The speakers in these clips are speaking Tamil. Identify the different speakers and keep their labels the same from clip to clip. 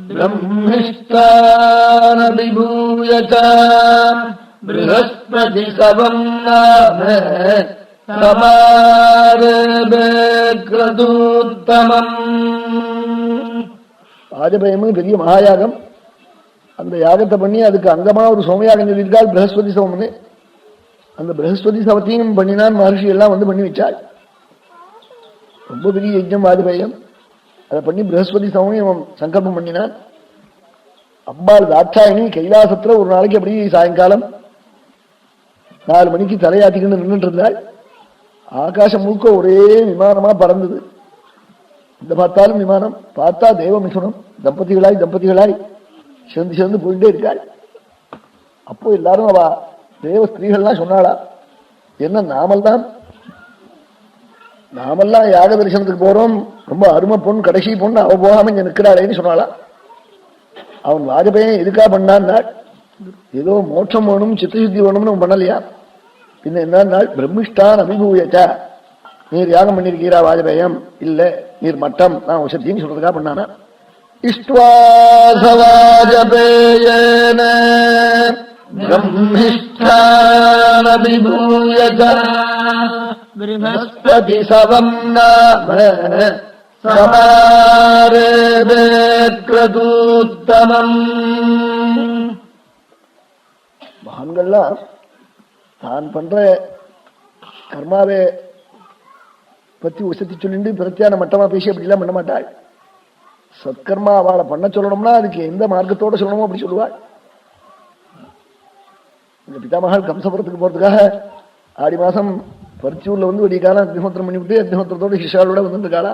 Speaker 1: பிரம்மிஷ்டானபிபூய ப்ரஹஸ்பதி சவம் நாம சமாரபக்ரதூத்தமம். ராஜபயம்னு பெரிய மகாயாகம். அந்த யாகத்தை பண்ணி அதுக்கு அங்கமா ஒரு சோமயாகம் சொல்லியிருக்காள் பிரகஸ்பதி சவம்னு. அந்த பிரகஸ்பதி சவத்தையும் பண்ணினான். மகர்ஷி எல்லாம் வந்து பண்ணி வச்சாள். ரொம்ப பெரிய யஜ்ஞம் வாஜபேயம். அதை பண்ணி பிரகஸ்பதி சவம் சங்கல்பம் பண்ணினான். அம்பாள் தாட்சாயினி கைலாசத்துல ஒரு நாளைக்கு அப்படி சாயங்காலம் 4 மணிக்கு தலையாட்டிக்கிட்டு நின்றுட்டு இருந்தாள். ஆகாசம் முழுக்க ஒரே விமானமா பறந்தது. இந்த பார்த்தாலும் விமானம், பார்த்தா தேவ மிசுனம் தம்பதிகளாய் சேர்ந்து போயிட்டே இருக்காள். அப்போ எல்லாரும் அவ தேவ ஸ்திரீகள்லாம் சொன்னாளா, என்ன நாமெல்லாம் யாக தரிசனத்துக்கு போறோம், ரொம்ப அருமை பொண்ணு, கடைசி பொண்ணு, அவ போகாம இங்க நிற்கிறாளேன்னு சொன்னாளா. அவன் வாஜபேயன் எதுக்கா பண்ணான்னா, ஏதோ மோட்சம் வேணும் சித்தசுத்தி வேணும்னு பண்ணலையா. பின்ன என்ன, பிரம்மிஷ்டான் அபிபூயச்சா, நீர் யாகம் பண்ணிருக்கீரா வாஜபேயம், இல்ல நீர் மட்டம் நான் உசத்தின்னு சொல்றதுக்காக பண்ணானா. இஷ்ட்வாசவாஜபேயேன பிரம்மிஷ்டான் அபிபூயச்சா ப்ரஹஸ்பதி சவம் நாம சமாரபக்ரதூத்தமம். மகான்கள்லாம் தான் பண்ற கர்மாவை பத்தி உசத்தி சொல்லிட்டு பிரத்தியான மட்டமா பேசி அப்படிலாம் பண்ண மாட்டாள். சத்கர்மா அவளை பண்ண சொல்லணும்னா அதுக்கு எந்த மார்க்கத்தோட சொல்லணுமோ அப்படி சொல்லுவாள். இந்த பிதாமகள் கம்சபுரத்துக்கு போறதுக்காக ஆடி மாசம் பரிச்சூர்ல வந்து ஒரு காலம் அக்னிஹோத்திரம் பண்ணிவிட்டு அக்னிஹோத்திரத்தோட சிஷாலோட வந்துருக்காளா.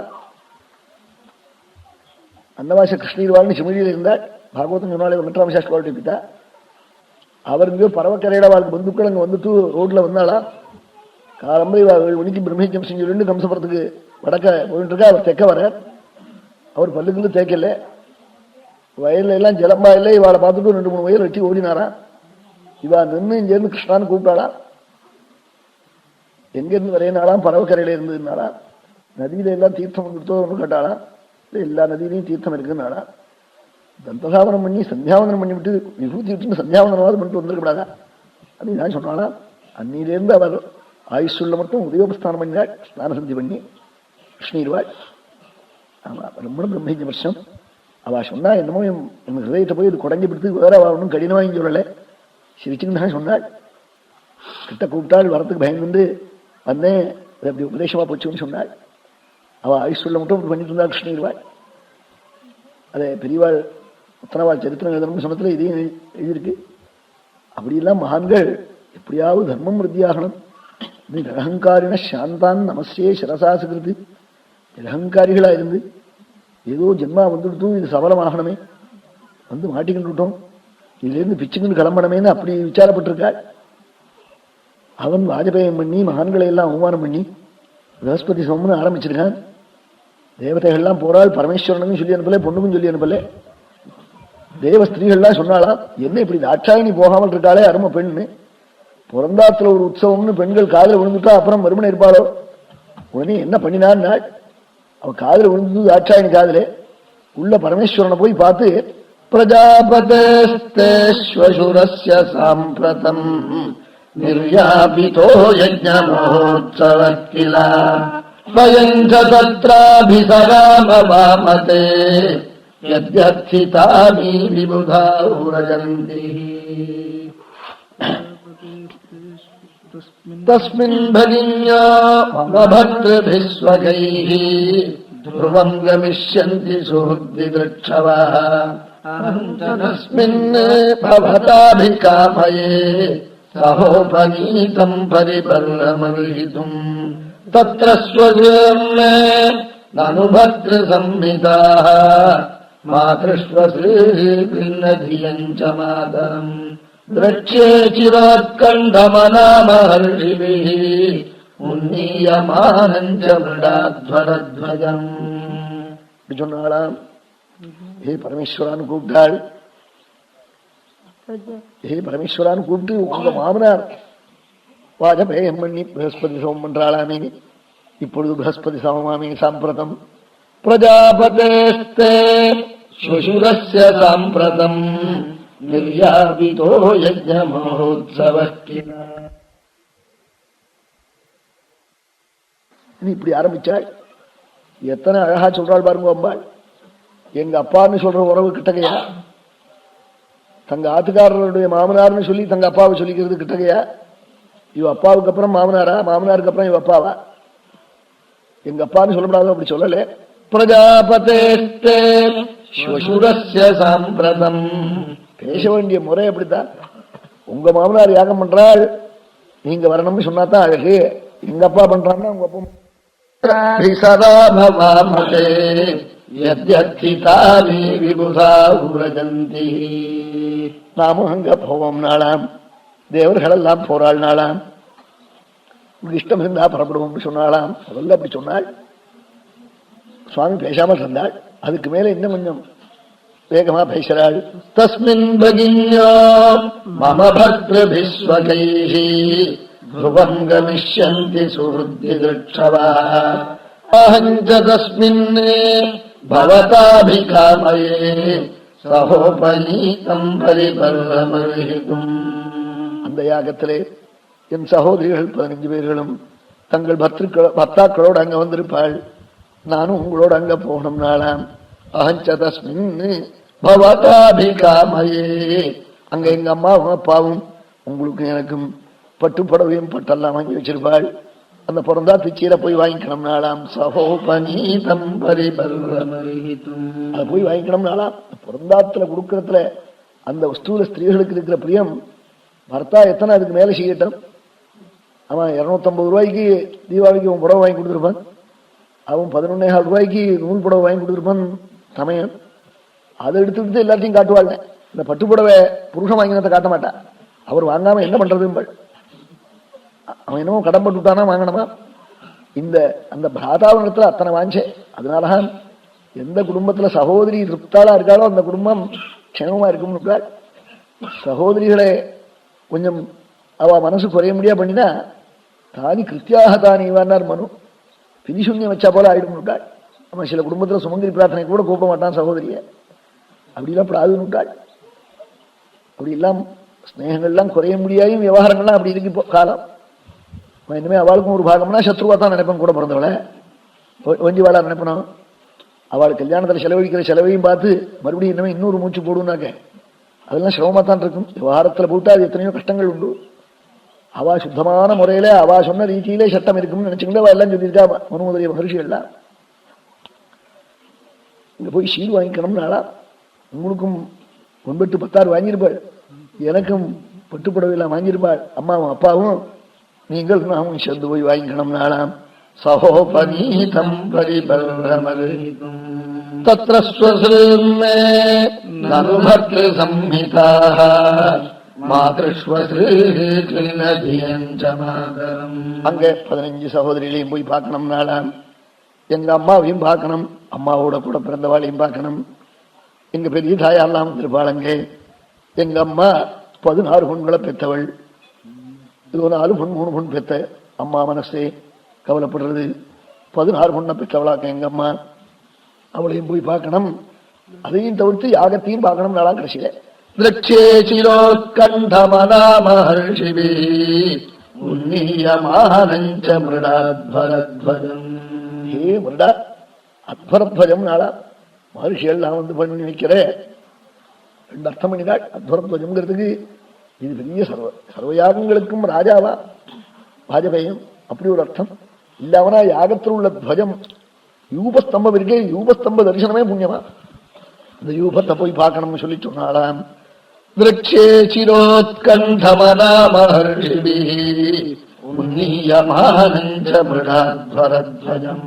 Speaker 1: அன்னவாச கிருஷ்ணீர்வாள்னு சிமதியில் இருந்தாள். பாகவதம் சொன்னாலே வெங்கட்ராம சாஸ்திரியோட பிதா. அவர் இங்கேயோ பரவக்கரையில வாழ்க்கை பந்துக்கள் அங்கே வந்துட்டு ரோட்ல வந்தாளா. காலம்பை 7 மணிக்கு பிரம்மஹிஜம் செஞ்சு கம்சபுரத்துக்கு வடக்க போயிட்டு இருக்கா. அவர் தெக்க வர, அவர் பல்லுக்குள்ள தேக்கல, வயல்ல எல்லாம் ஜலம்பா இல்லை. இவாளை பார்த்துட்டு 2-3 வயல் வெட்டி ஓடினாரா. இவா நின்று இங்கேருந்து கிருஷ்ணான்னு கூப்பிட்டாளா. எங்கிருந்து வரையினாலாம், பரவக்கரையில இருந்ததுனாலா. நதியில எல்லாம் தீர்த்தம் வந்துட்டோ ஒன்று கேட்டாளா. இல்லை எல்லா நதியிலையும் தீர்த்தம் இருக்குன்னாளா. தந்தசாவனம் பண்ணி சந்தியாவந்தனம் பண்ணி விட்டு விபூதி விட்டு சந்தியாவந்தனமாவது பண்ணிட்டு வந்துருக்கப்படாதா அப்படின்னு நான் சொன்னாளா. அன்னிலேருந்து அவர் ஆயுஷுள்ள மட்டும் உதயோபஸ்தானம் பண்ணினாள். ஸ்நான சந்தி பண்ணி கிருஷ்ணீர்வாள். ஆமா, ரொம்ப பிரம்மஹிஜ வருஷம். அவ சொன்னா என்னமோ என் ஹிருதயத்தை போய் இது குடங்கி பிடித்து வேற ஒன்றும் கடினமா இங்கே சொல்லலை, சிரிச்சுன்னு தான் சொன்னாள். கிட்ட கூப்பிட்டாள், வரத்துக்கு பயந்து வந்தேன், அப்படி உபதேசமா போச்சுன்னு சொன்னாள். அவ ஆயுஷுள்ள மட்டும் பண்ணிட்டு இருந்தாள் கிருஷ்ணீர்வாள். அதை பெரியவாள் உத்தரவாள் சரித்திரம் எழுதணும்னு சொன்னதுல இதையும் எழுதியிருக்கு. அப்படியெல்லாம் மகான்கள் எப்படியாவது தர்மம் விருத்தியாகணும். நிரகங்காரின சாந்தான் நமஸ்யே சிரசாசுகிருதி. நிரகங்காரிகளா இருந்து ஏதோ ஜென்மா வந்துவிட்டும், இது சபலமாகணுமே, வந்து மாட்டிக்கிட்டுட்டோம், இதுலேருந்து பிச்சுக்கிட்டு கிளம்பணுமேன்னு அப்படி விசாரப்பட்டிருக்காள். அவன் வாஜபேயம் பண்ணி மகான்களை எல்லாம் அவமானம் பண்ணி பிரகஸ்பதி சோம்னு ஆரம்பிச்சிருக்கான். தேவதைகள்லாம் போறாள், பரமேஸ்வரனுக்கும் சொல்லி அனுப்பல, பொண்ணுக்கும் சொல்லி அனுப்பல. தேவ ஸ்திரீகள்லாம் சொன்னாலாம், என்ன இப்படி தாட்சாயினி போகாமல் இருக்காளே அருமை பெண்ணு, பிறந்தாத்துல ஒரு உற்சவம்னு பெண்கள் காதல விழுந்துட்டா அப்புறம் மறுமணம் இருப்பாளோ. உடனே என்ன பண்ணினான், அவ காதல விழுந்தது தாட்சாயினி காதலே. உள்ள பரமேஸ்வரனை போய் பார்த்து, பிரஜாபதேஸ்வசுரஸ்ய சாம்பிரதம் நிர்யாபிதோ யஜ்ஞமோத்சவ கிலா ஸ்வயஞ்ச தத்ராபிசராமவாமதே யத்யர்ச்சிதாமி விபுதா உரஜந்தி. தஸ்மின் பகின்யா மம பக்திபிஸ்வகைः த்ருவம் கமிஷ்யந்தி சுஹுத்வித்ருக்ஷவः தஸ்மின் பவதாபிகாமயே சஹோபநீதம் பரிபர்ணமவிஹிதும் தத்ர ஸ்வஜ்மே நனு பக்தி சம்ஹிதாः மாத்ருஷ்வஸ்ரீ-க்ருன்னதியஞ்ச மாதரம் த்ரக்ஷே சிரோத்கண்டமனாமஹர்ஷிபிः உன்னீயமானஞ்ச மிருடாத்வரத்வஜம். சொன்னாளாம். ஹே பரமேஸ்வரான்னு கூப்பிட்டாள். ஹே பரமேஸ்வரான்னு கூப்பிட்டு உங்க மாமனார் வாஜபேயம் பண்ணி பிரகஸ்பதி சமம் பண்றாளாமே. இப்பொழுது பிரகஸ்பதி சமமாமே சாம்பிரதம். பிரஜாபதேஸ்தே ஸ்வசுரஸ்ய சாம்பிரதம் நிர்யாபிதோ யஜ்ஞ மகோத்சவः கில. இப்படி ஆரம்பிச்சாள். எத்தனை அழகா சொல்றாள் பாருங்க அம்பாள். எங்க அப்பான்னு சொல்ற உறவு கிட்டகையா, தங்க ஆத்துக்காரருடைய மாமனார்னு சொல்லி தங்க அப்பாவை சொல்லிக்கிறது கிட்டகையா, இவ அப்பாவுக்கு அப்புறம் மாமனாரா, மாமனாருக்கு அப்புறம் இவ அப்பாவா? எங்க அப்பான்னு சொல்லப்படாதோ அப்படி சொல்லல. பிரஜாபதே சாம்பிரதம், பேச வேண்டிய முறை அப்படித்தான். உங்க மாமனார் யாகம் பண்றாள், நீங்க வரணும்னு சொன்னாதான் அழகு. எங்க அப்பா பண்றான்னா உங்க அப்பா நாமும் அங்க போவோம் நாளாம், தேவர்கள் எல்லாம் போராள் நாளாம், இஷ்டம் இருந்தா புறப்படுவோம் சொன்னாலாம். முதல்ல அப்படி சொன்னாள். சுவாமி பேசாமல் இருந்தாள். அதுக்கு மேல இன்னும் கொஞ்சம் வேகமா பேசுறாள். தஸ்மின் பகின்யோ மம பக்திபிஸ்வகைஹி த்ருவம் கமிஷ்யந்தி சுஹ்ருதி திருட்சவா அஹஞ்ச தஸ்மின் பவதாபிகாமயே சஹோபநீதம் பரிபர்ரமர்ஹிதும். அந்த யாகத்திலே என் சகோதரிகள் 15 பேர்களும் தங்கள் பர்த்தாக்களோடு அங்க வந்திருப்பாள். நானும் உங்களோடு அங்க போகணும் நாளாம். அஹஞ்ச தஸ்மின் பவதாபிகாமயே, அங்க எங்க அம்மாவும் அப்பாவும் உங்களுக்கும் எனக்கும் பட்டு புடவையும் பட்டெல்லாம் வாங்கி வச்சிருப்பாள். அந்த பிறந்தா பிச்சையில போய் வாங்கிக்கணும் நாளாம். சகோபநீதம் பரிபர்ரமர்ஹிதும், அதை போய் வாங்கிக்கணும் நாளாம். பிறந்தாத்துல கொடுக்கறதுல அந்த வஸ்தூல ஸ்திரீகளுக்கு இருக்கிற பிரியம் பர்த்தா எத்தனை அதுக்கு மேல செய்யட்டும். அவன் 250 ரூபாய்க்கு தீபாவளிக்கு அவன் புடவை வாங்கி கொடுத்துருப்பான். அவன் 11,500 ரூபாய்க்கு நூல் புடவை வாங்கி கொடுத்துருப்பான் சமயம். அதை எடுத்துக்கிட்டு எல்லாத்தையும் காட்டுவாள். இந்த பட்டு புடவை புருஷன் வாங்கினதை காட்ட மாட்டான். அவர் வாங்காம என்ன பண்றது? அவன் என்னமோ கடன்பட்டு விட்டானா வாங்கணுமா? இந்த அந்த பிராதாவனத்துல அத்தனை வாஞ்சே. அதனாலதான் எந்த குடும்பத்துல சகோதரி திருப்தாளா இருக்காளோ அந்த குடும்பம் க்ஷேமமா இருக்கும்னு. சகோதரிகளை கொஞ்சம் அவ மனசு குறைய முடியா பண்ணினா தானி கிருத்தியாக தானிவார் மனு பிரிசூன்யம் வச்சா போல ஆயிடும். அவன் சில குடும்பத்துல சுமங்கலி பிரார்த்தனை கூட கூப்பிட மாட்டான் சகோதரிய. அப்படிலாம் பிராதுன்னுட்டாள். அப்படி எல்லாம் ஸ்நேகங்கள்லாம் குறைய முடியாயும் விவகாரங்கள்லாம் அப்படி இருக்கு இப்போ காலம். இனிமே அவளுக்கும் ஒரு பாகம்னா சத்ருவா தான் நினைப்பேன். கூட பிறந்தவளை வஞ்சி வாழா நினைப்பணும். அவள் கல்யாணத்தில் செலவழிக்கிற செலவையும் பார்த்து மறுபடியும் இனிமே இன்னொரு மூச்சு போடுனாக்க அதெல்லாம் சிரமமா தான் இருக்கும். விவகாரத்துல போட்டா அது எத்தனையோ கஷ்டங்கள் உண்டு. அவா சுத்தமான முறையில அவா சொன்ன ரீதியிலே சட்டம் இருக்கும்னு நினைச்சுக்கிட்டு அவ எல்லாம் சொல்லியிருக்கா மனுமுதலிய மகர்ஷிகள்லாம். இங்க போய் சீல் வாங்கிக்கணும்னாலா உங்களுக்கும் 9-10 வாங்கியிருப்பாள், எனக்கும் பட்டுப்புடவையெல்லாம் வாங்கியிருப்பாள் அம்மாவும் அப்பாவும். நீங்கள் நாமும் சேர்ந்து போய் வாங்கிக்கணும்னாலாம். சகோபநீதம் பரிபர்ரமர்ஹிதும் தத்ர ஸ்வஸ்ருமே நருபக்தி சம்ஹிதாஹ அங்க 15 சகோதரிகளையும் போய் பார்க்கணும்னாலாம். எங்க அம்மாவையும் பார்க்கணும், அம்மாவோட கூட பிறந்தவாளையும் பார்க்கணும். எங்க பெரிய தாயாரெல்லாம் வந்திருப்பாள். அங்கே எங்க அம்மா 16 பொண்களை பெற்றவள். இது 4 பொண் 3 பொண் பெற்ற அம்மா மனசே கவலைப்படுறது. 16 பொண்ணை பெற்றவளாக்க எங்க அம்மா. அவளையும் போய் பார்க்கணும். அதையும் தவிர்த்து யாகத்தையும் பார்க்கணும் நாளாம். கடைசியில அத்வரத்வஜம் நாளா மகர்ஷிகள் நான் வந்து பண்ணி வைக்கிற 2 அர்த்தம் பண்ணினாள். அத்வரத்வஜம்ங்கிறதுக்கு இது பெரிய சர்வயாகங்களுக்கும் ராஜாவா வாஜபேயம் அப்படி ஒரு அர்த்தம். இல்லாமனா யாகத்தில் உள்ள துவஜம் யூபஸ்தம்பம் இருக்கே, யூபஸ்தம்ப தரிசனமே புண்ணியமா. அந்த யூபத்தை போய் பார்க்கணும்னு சொல்லி சொன்னாலாம். விரட்சே சிரோத்கண்டமனா மஹர்ஷிபிஹி உன்னீயமானஞ்ச மிருடாத்வரத்வஜம்